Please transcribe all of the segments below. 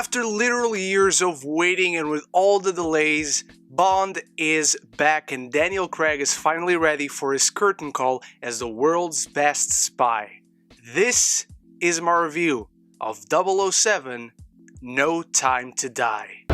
After literally years of waiting and with all the delays, Bond is back and Daniel Craig is finally ready for his curtain call as the world's best spy. This is my review of 007: No Time to Die.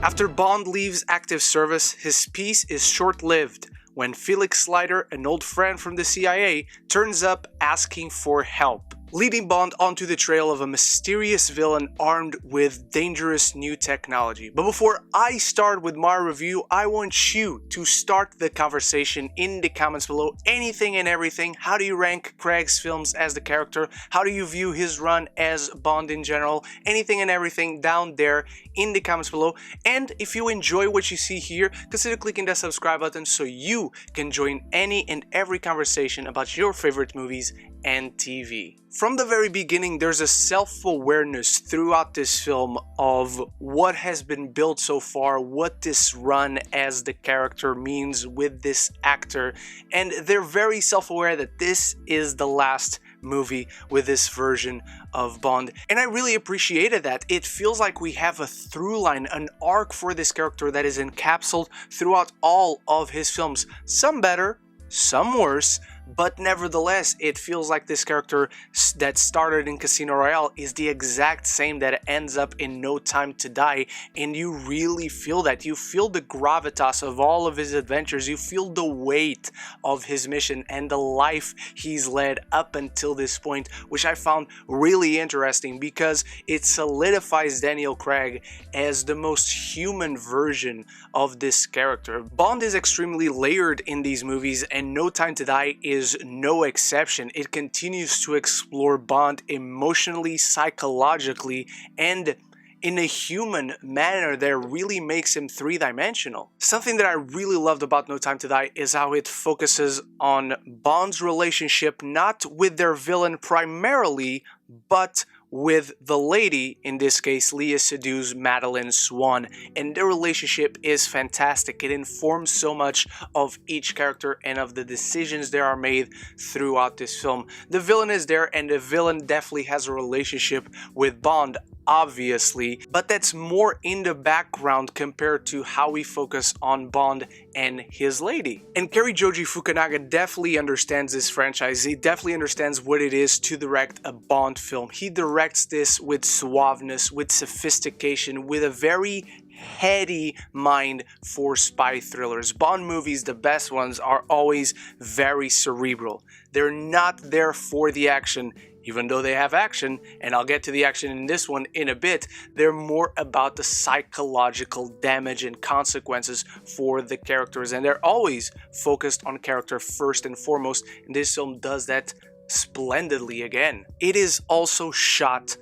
After Bond leaves active service, his peace is short-lived when Felix Leiter, an old friend from the CIA, turns up asking for help, leading Bond onto the trail of a mysterious villain armed with dangerous new technology. But before I start with my review, I want you to start the conversation in the comments below. Anything and everything. How do you rank Craig's films as the character? How do you view his run as Bond in general? Anything and everything down there in the comments below. And if you enjoy what you see here, consider clicking that subscribe button so you can join any and every conversation about your favorite movies and TV. From the very beginning, there's a self-awareness throughout this film of what has been built so far, what this run as the character means with this actor, and they're very self-aware that this is the last movie with this version of Bond, and I really appreciated that. It feels like we have a through line, an arc for this character that is encapsulated throughout all of his films, some better, some worse, but nevertheless, it feels like this character that started in Casino Royale is the exact same that ends up in No Time to Die, and you really feel that. You feel the gravitas of all of his adventures, you feel the weight of his mission and the life he's led up until this point, which I found really interesting because it solidifies Daniel Craig as the most human version of this character. Bond is extremely layered in these movies, and No Time to Die is no exception. It continues to explore Bond emotionally, psychologically, and in a human manner that really makes him three-dimensional. Something that I really loved about No Time to Die is how it focuses on Bond's relationship not with their villain primarily, but with the lady, in this case Léa Seydoux' Madeleine Swan, and their relationship is fantastic. It informs so much of each character and of the decisions that are made throughout this film. The villain is there, and the villain definitely has a relationship with Bond, obviously, but that's more in the background compared to how we focus on Bond and his lady. And Cary Joji Fukunaga definitely understands this franchise. He definitely understands what it is to direct a Bond film. He directs this with suaveness, with sophistication, with a very heady mind for spy thrillers. Bond movies, the best ones, are always very cerebral. They're not there for the action. Even though they have action, and I'll get to the action in this one in a bit, they're more about the psychological damage and consequences for the characters, and they're always focused on character first and foremost, and this film does that splendidly again. It is also shot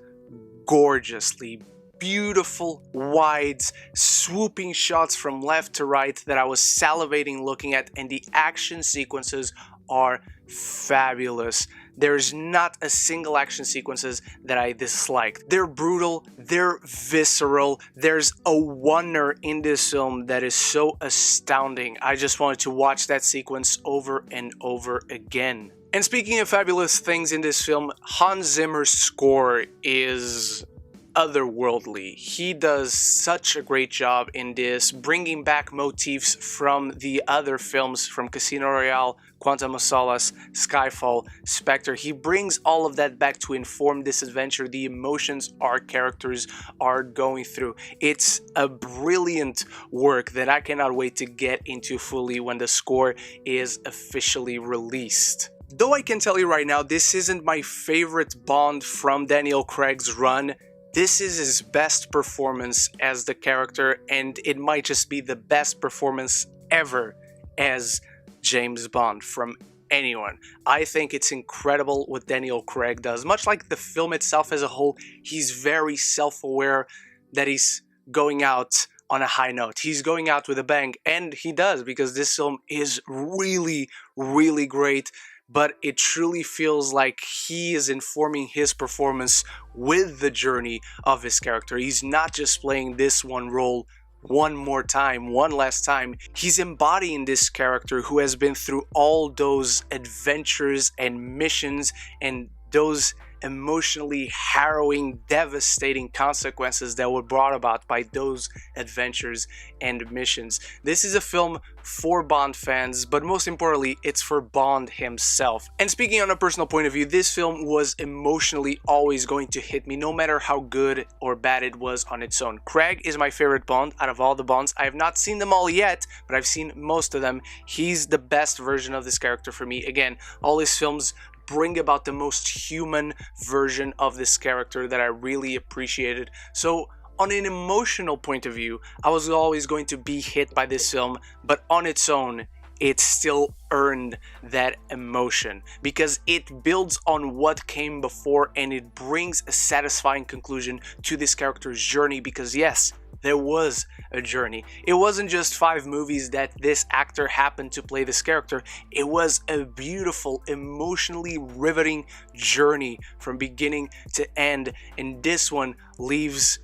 gorgeously. Beautiful, wides, swooping shots from left to right that I was salivating looking at, and the action sequences are fabulous. There's not a single action sequences that I disliked. They're brutal, they're visceral, there's a wonder in this film that is so astounding. I just wanted to watch that sequence over and over again. And speaking of fabulous things in this film, Hans Zimmer's score is otherworldly. He does such a great job in this, bringing back motifs from the other films, from Casino Royale, Quantum of Solace, Skyfall, Spectre. He brings all of that back to inform this adventure, the emotions our characters are going through. It's a brilliant work that I cannot wait to get into fully when the score is officially released. Though I can tell you right now, this isn't my favorite Bond from Daniel Craig's run. This is his best performance as the character, and it might just be the best performance ever as James Bond from anyone. I think it's incredible what Daniel Craig does. Much like the film itself as a whole, he's very self-aware that he's going out on a high note. He's going out with a bang, and he does, because this film is really, really great. But it truly feels like he is informing his performance with the journey of his character. He's not just playing this one role one more time, one last time. He's embodying this character who has been through all those adventures and missions and those emotionally harrowing, devastating consequences that were brought about by those adventures and missions. This is a film for Bond fans, but most importantly, it's for Bond himself. And speaking on a personal point of view, this film was emotionally always going to hit me, no matter how good or bad it was on its own. Craig is my favorite Bond out of all the Bonds. I have not seen them all yet, but I've seen most of them. He's the best version of this character for me. Again, all his films bring about the most human version of this character that I really appreciated. So on an emotional point of view, I was always going to be hit by this film, but on its own, it still earned that emotion because it builds on what came before and it brings a satisfying conclusion to this character's journey because yes, there was a journey. It wasn't just 5 movies that this actor happened to play this character. It was a beautiful, emotionally riveting journey from beginning to end, and this one leaves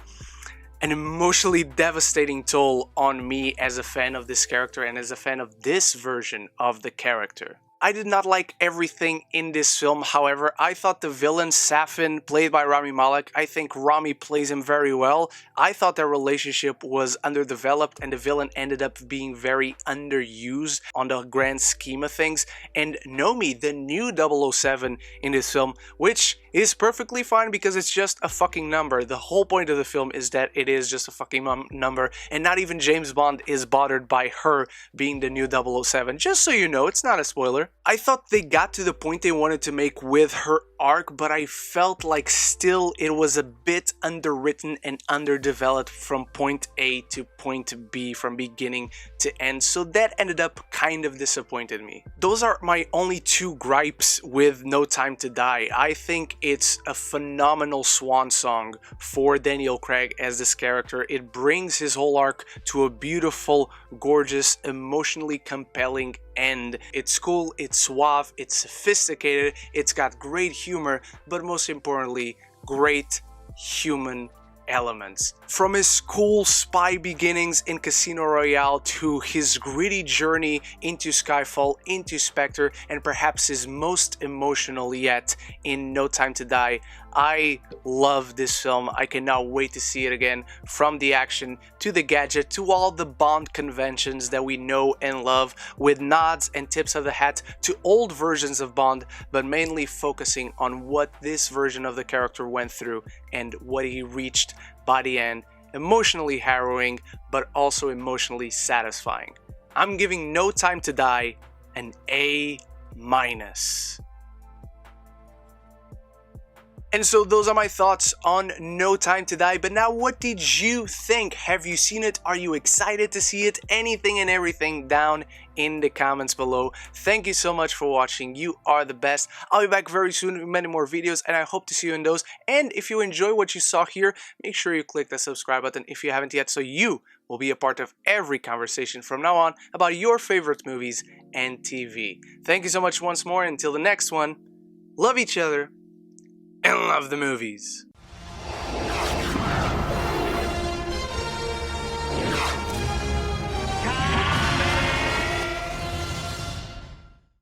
an emotionally devastating toll on me as a fan of this character and as a fan of this version of the character. I did not like everything in this film, however. I thought the villain, Safin, played by Rami Malek, I think Rami plays him very well. I thought their relationship was underdeveloped and the villain ended up being very underused on the grand scheme of things. And Nomi, the new 007 in this film, which is perfectly fine because it's just a fucking number. The whole point of the film is that it is just a fucking number, and not even James Bond is bothered by her being the new 007. Just so you know, it's not a spoiler. I thought they got to the point they wanted to make with her arc, but I felt like still it was a bit underwritten and underdeveloped from point A to point B, from beginning to end, so that ended up kind of disappointed me. Those are my only 2 gripes with No Time to Die. I think it's a phenomenal swan song for Daniel Craig as this character. It brings his whole arc to a beautiful, gorgeous, emotionally compelling end. It's cool, it's suave, it's sophisticated, it's got great humor, but most importantly, great human elements. From his cool spy beginnings in Casino Royale to his gritty journey into Skyfall, into Spectre, and perhaps his most emotional yet in No Time to Die, I love this film. I cannot wait to see it again. From the action to the gadget to all the Bond conventions that we know and love, with nods and tips of the hat to old versions of Bond, but mainly focusing on what this version of the character went through and what he reached by the end. Emotionally harrowing, but also emotionally satisfying. I'm giving No Time to Die an A-. And so those are my thoughts on No Time to Die, but now what did you think? Have you seen it? Are you excited to see it? Anything and everything down in the comments below. Thank you so much for watching. You are the best. I'll be back very soon with many more videos and I hope to see you in those. And if you enjoy what you saw here, make sure you click the subscribe button if you haven't yet, so you will be a part of every conversation from now on about your favorite movies and TV. Thank you so much once more. Until the next one, love each other and love the movies.